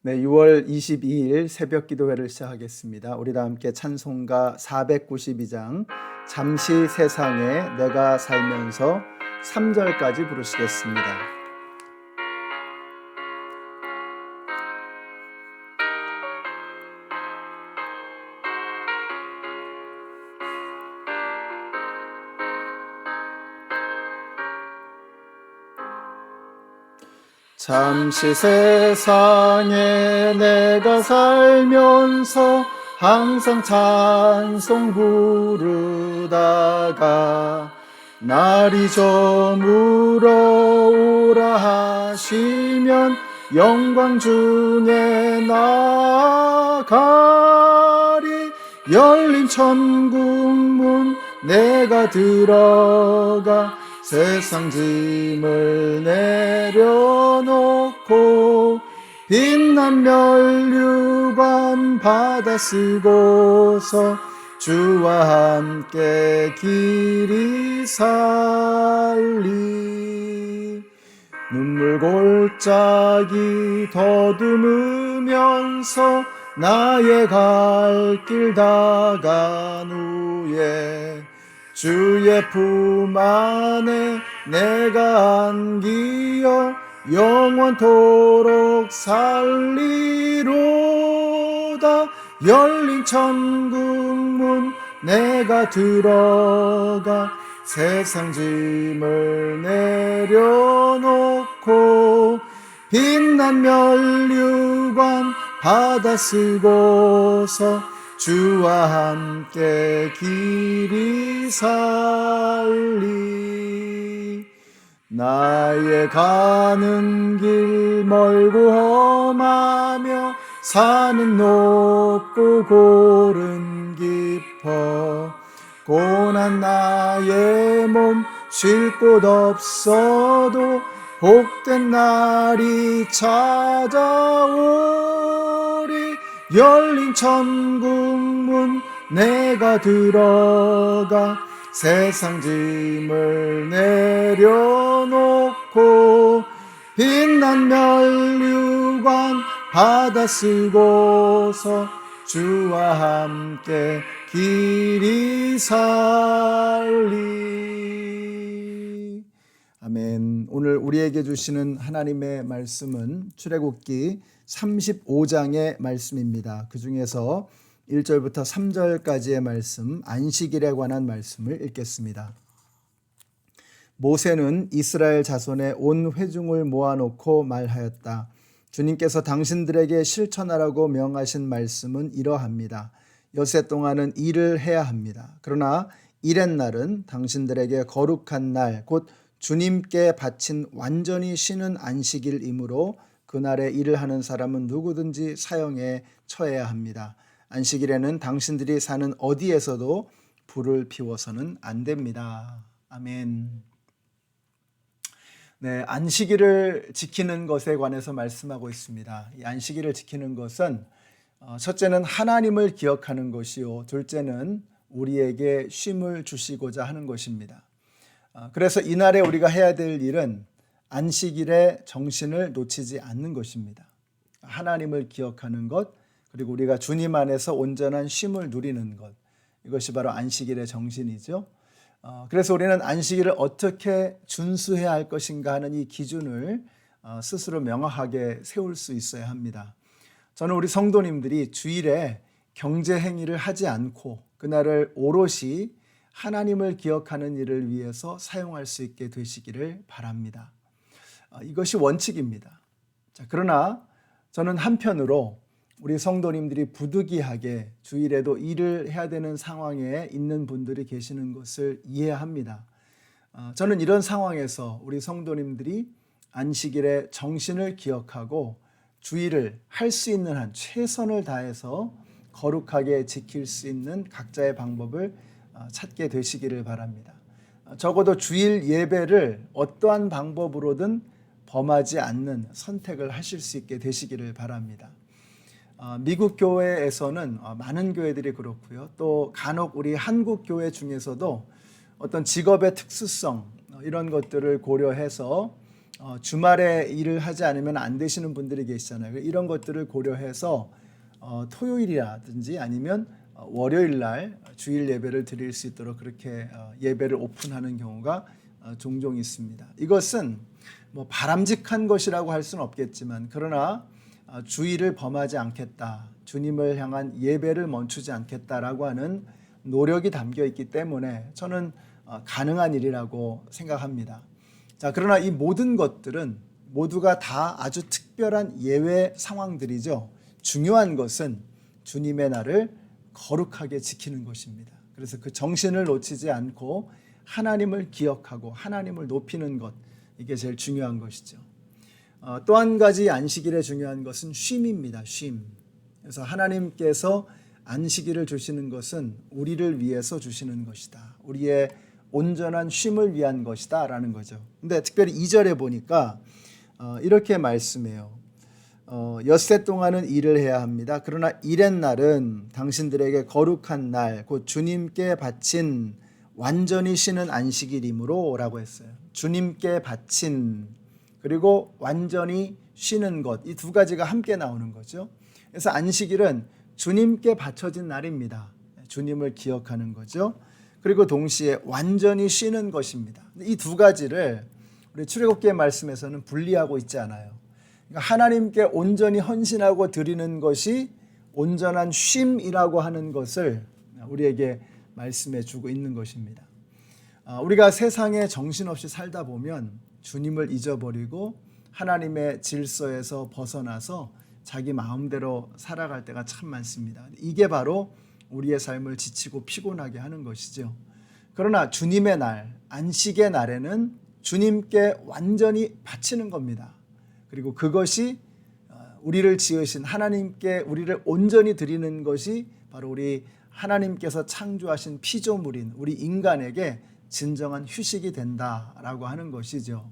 네, 6월 22일 새벽 기도회를 시작하겠습니다. 우리 다 함께 찬송가 492장 잠시 세상에 내가 살면서 3절까지 부르시겠습니다. 잠시 세상에 내가 살면서 항상 찬송 부르다가 날이 저물어 오라 하시면 영광 중에 나아가리. 열린 천국문 내가 들어가 세상 짐을 내려놓고 빛난 면류관 받아 쓰고서 주와 함께 길이 살리. 눈물 골짜기 더듬으면서 나의 갈 길 다간 후에 주의 품 안에 내가 안기어 영원토록 살리로다. 열린 천국문 내가 들어가 세상 짐을 내려놓고 빛난 면류관 받아 쓰고서 주와 함께 길이 살리. 나의 가는 길 멀고 험하며 산은 높고 골은 깊어 고난 나의 몸 쉴 곳 없어도 복된 날이 찾아오리. 열린 천국문 내가 들어가 세상 짐을 내려놓고 빛난 면류관 받아 쓰고서 주와 함께 길이 살리. 아멘. 오늘 우리에게 주시는 하나님의 말씀은 출애굽기 35장의 말씀입니다. 그 중에서 1절부터 3절까지의 말씀, 안식일에 관한 말씀을 읽겠습니다. 모세는 이스라엘 자손의 온 회중을 모아놓고 말하였다. 주님께서 당신들에게 실천하라고 명하신 말씀은 이러합니다. 엿새 동안은 일을 해야 합니다. 그러나 이렛날은 당신들에게 거룩한 날, 곧 주님께 바친 완전히 쉬는 안식일이므로 그날에 일을 하는 사람은 누구든지 사형에 처해야 합니다. 안식일에는 당신들이 사는 어디에서도 불을 피워서는 안 됩니다. 아멘. 네, 안식일을 지키는 것에 관해서 말씀하고 있습니다. 이 안식일을 지키는 것은 첫째는 하나님을 기억하는 것이요, 둘째는 우리에게 쉼을 주시고자 하는 것입니다. 그래서 이날에 우리가 해야 될 일은 안식일에 정신을 놓치지 않는 것입니다. 하나님을 기억하는 것, 그리고 우리가 주님 안에서 온전한 쉼을 누리는 것, 이것이 바로 안식일의 정신이죠. 그래서 우리는 안식일을 어떻게 준수해야 할 것인가 하는 이 기준을 스스로 명확하게 세울 수 있어야 합니다. 저는 우리 성도님들이 주일에 경제 행위를 하지 않고 그날을 오롯이 하나님을 기억하는 일을 위해서 사용할 수 있게 되시기를 바랍니다. 이것이 원칙입니다. 그러나 저는 한편으로 우리 성도님들이 부득이하게 주일에도 일을 해야 되는 상황에 있는 분들이 계시는 것을 이해합니다. 저는 이런 상황에서 우리 성도님들이 안식일에 정신을 기억하고 주일을 할 수 있는 한 최선을 다해서 거룩하게 지킬 수 있는 각자의 방법을 찾게 되시기를 바랍니다. 적어도 주일 예배를 어떠한 방법으로든 범하지 않는 선택을 하실 수 있게 되시기를 바랍니다. 미국 교회에서는 많은 교회들이 그렇고요. 또 간혹 우리 한국 교회 중에서도 어떤 직업의 특수성 이런 것들을 고려해서 주말에 일을 하지 않으면 안 되시는 분들이 계시잖아요. 이런 것들을 고려해서 토요일이라든지 아니면 월요일 날 주일 예배를 드릴 수 있도록 그렇게 예배를 오픈하는 경우가 종종 있습니다. 이것은 뭐 바람직한 것이라고 할 수는 없겠지만, 그러나 주일을 범하지 않겠다, 주님을 향한 예배를 멈추지 않겠다라고 하는 노력이 담겨 있기 때문에 저는 가능한 일이라고 생각합니다. 자, 그러나 이 모든 것들은 모두가 다 아주 특별한 예외 상황들이죠. 중요한 것은 주님의 날을 거룩하게 지키는 것입니다. 그래서 그 정신을 놓치지 않고 하나님을 기억하고 하나님을 높이는 것, 이게 제일 중요한 것이죠. 또 한 가지 안식일에 중요한 것은 쉼입니다. 쉼. 그래서 하나님께서 안식일을 주시는 것은 우리를 위해서 주시는 것이다, 우리의 온전한 쉼을 위한 것이다 라는 거죠. 근데 특별히 2절에 보니까 이렇게 말씀해요. 엿새 동안은 일을 해야 합니다. 그러나 이렛날은 당신들에게 거룩한 날, 곧 주님께 바친 완전히 쉬는 안식일이므로 라고 했어요. 주님께 바친, 그리고 완전히 쉬는 것, 이 두 가지가 함께 나오는 거죠. 그래서 안식일은 주님께 바쳐진 날입니다. 주님을 기억하는 거죠. 그리고 동시에 완전히 쉬는 것입니다. 이 두 가지를 우리 출애굽기의 말씀에서는 분리하고 있지 않아요. 그러니까 하나님께 온전히 헌신하고 드리는 것이 온전한 쉼이라고 하는 것을 우리에게 말씀해 주고 있는 것입니다. 우리가 세상에 정신없이 살다 보면 주님을 잊어버리고 하나님의 질서에서 벗어나서 자기 마음대로 살아갈 때가 참 많습니다. 이게 바로 우리의 삶을 지치고 피곤하게 하는 것이죠. 그러나 주님의 날, 안식의 날에는 주님께 완전히 바치는 겁니다. 그리고 그것이 우리를 지으신 하나님께 우리를 온전히 드리는 것이 바로 우리 하나님께서 창조하신 피조물인 우리 인간에게 진정한 휴식이 된다라고 하는 것이죠.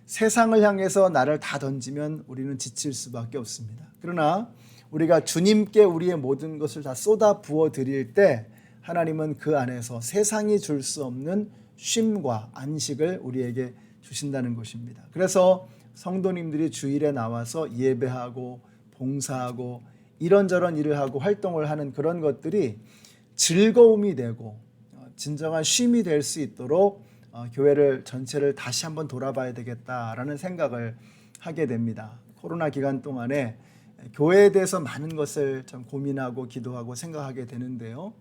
세상을 향해서 나를 다 던지면 우리는 지칠 수밖에 없습니다. 그러나 우리가 주님께 우리의 모든 것을 다 쏟아 부어 드릴 때 하나님은 그 안에서 세상이 줄 수 없는 쉼과 안식을 우리에게 주신다는 것입니다. 그래서 성도님들이 주일에 나와서 예배하고 봉사하고 이런저런 일을 하고 활동을 하는 그런 것들이 즐거움이 되고 진정한 쉼이 될 수 있도록 교회를 전체를 다시 한번 돌아봐야 되겠다라는 생각을 하게 됩니다. 코로나 기간 동안에 교회에 대해서 많은 것을 참 고민하고 기도하고 생각하게 되는데요.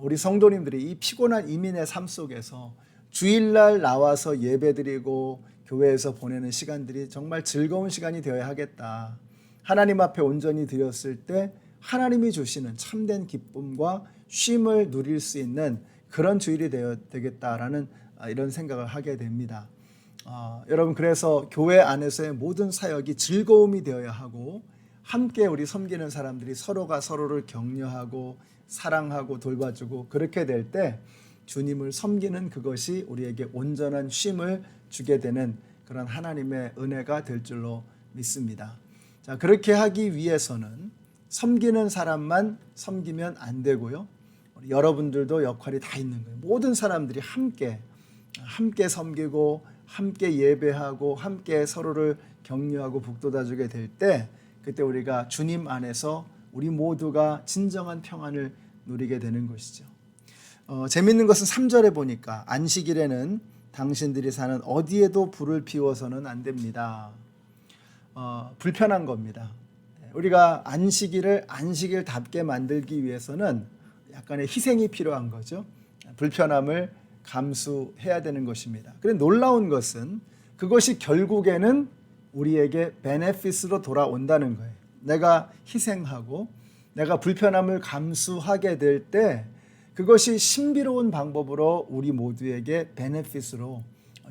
우리 성도님들이 이 피곤한 이민의 삶 속에서 주일날 나와서 예배드리고 교회에서 보내는 시간들이 정말 즐거운 시간이 되어야 하겠다. 하나님 앞에 온전히 드렸을 때 하나님이 주시는 참된 기쁨과 쉼을 누릴 수 있는 그런 주일이 되겠다라는 이런 생각을 하게 됩니다. 여러분, 그래서 교회 안에서의 모든 사역이 즐거움이 되어야 하고 함께 우리 섬기는 사람들이 서로가 서로를 격려하고 사랑하고 돌봐주고 그렇게 될 때 주님을 섬기는 그것이 우리에게 온전한 쉼을 주게 되는 그런 하나님의 은혜가 될 줄로 믿습니다. 자, 그렇게 하기 위해서는 섬기는 사람만 섬기면 안 되고요. 여러분들도 역할이 다 있는 거예요. 모든 사람들이 함께 섬기고 함께 예배하고 함께 서로를 격려하고 북돋아주게 될 때 그때 우리가 주님 안에서 우리 모두가 진정한 평안을 누리게 되는 것이죠. 재밌는 것은 3절에 보니까 안식일에는 당신들이 사는 어디에도 불을 피워서는 안 됩니다. 불편한 겁니다. 우리가 안식일을 안식일답게 만들기 위해서는 약간의 희생이 필요한 거죠. 불편함을 감수해야 되는 것입니다. 그런데 놀라운 것은 그것이 결국에는 우리에게 베네핏으로 돌아온다는 거예요. 내가 희생하고 내가 불편함을 감수하게 될 때 그것이 신비로운 방법으로 우리 모두에게 베네핏으로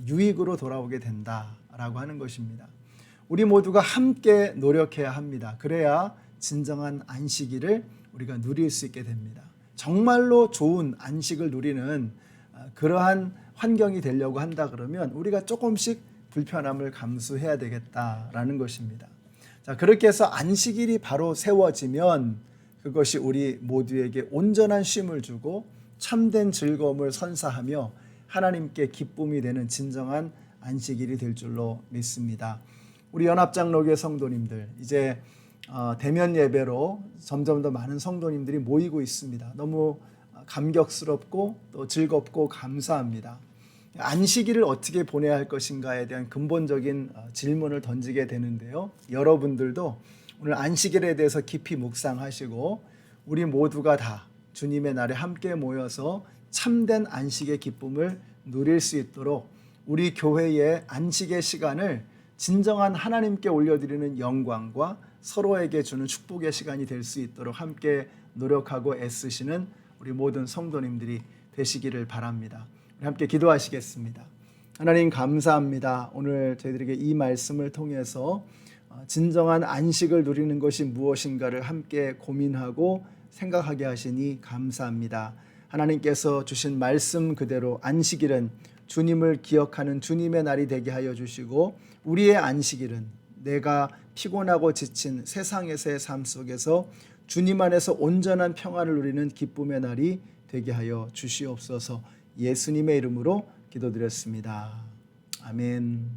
유익으로 돌아오게 된다라고 하는 것입니다. 우리 모두가 함께 노력해야 합니다. 그래야 진정한 안식일을 우리가 누릴 수 있게 됩니다. 정말로 좋은 안식을 누리는 그러한 환경이 되려고 한다 그러면 우리가 조금씩 불편함을 감수해야 되겠다라는 것입니다. 자, 그렇게 해서 안식일이 바로 세워지면 그것이 우리 모두에게 온전한 쉼을 주고 참된 즐거움을 선사하며 하나님께 기쁨이 되는 진정한 안식일이 될 줄로 믿습니다. 우리 연합장로교회 성도님들, 이제 대면 예배로 점점 더 많은 성도님들이 모이고 있습니다. 너무 감격스럽고 또 즐겁고 감사합니다. 안식일을 어떻게 보내야 할 것인가에 대한 근본적인 질문을 던지게 되는데요. 여러분들도 오늘 안식일에 대해서 깊이 묵상하시고 우리 모두가 다 주님의 날에 함께 모여서 참된 안식의 기쁨을 누릴 수 있도록 우리 교회의 안식의 시간을 진정한 하나님께 올려드리는 영광과 서로에게 주는 축복의 시간이 될 수 있도록 함께 노력하고 애쓰시는 우리 모든 성도님들이 되시기를 바랍니다. 우리 함께 기도하시겠습니다. 하나님 감사합니다. 오늘 저희들에게 이 말씀을 통해서 진정한 안식을 누리는 것이 무엇인가를 함께 고민하고 생각하게 하시니 감사합니다. 하나님께서 주신 말씀 그대로 안식일은 주님을 기억하는 주님의 날이 되게 하여 주시고 우리의 안식일은 내가 피곤하고 지친 세상에서의 삶 속에서 주님 안에서 온전한 평안을 누리는 기쁨의 날이 되게 하여 주시옵소서. 예수님의 이름으로 기도드렸습니다. 아멘.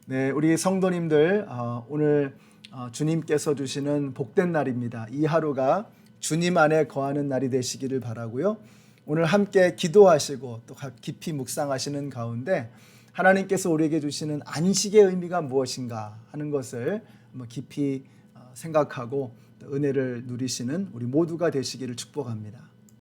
네, 우리 성도님들 오늘 주님께서 주시는 복된 날입니다. 이 하루가 주님 안에 거하는 날이 되시기를 바라고요. 오늘 함께 기도하시고 또 깊이 묵상하시는 가운데 하나님께서 우리에게 주시는 안식의 의미가 무엇인가 하는 것을 한번 깊이 생각하고 은혜를 누리시는 우리 모두가 되시기를 축복합니다.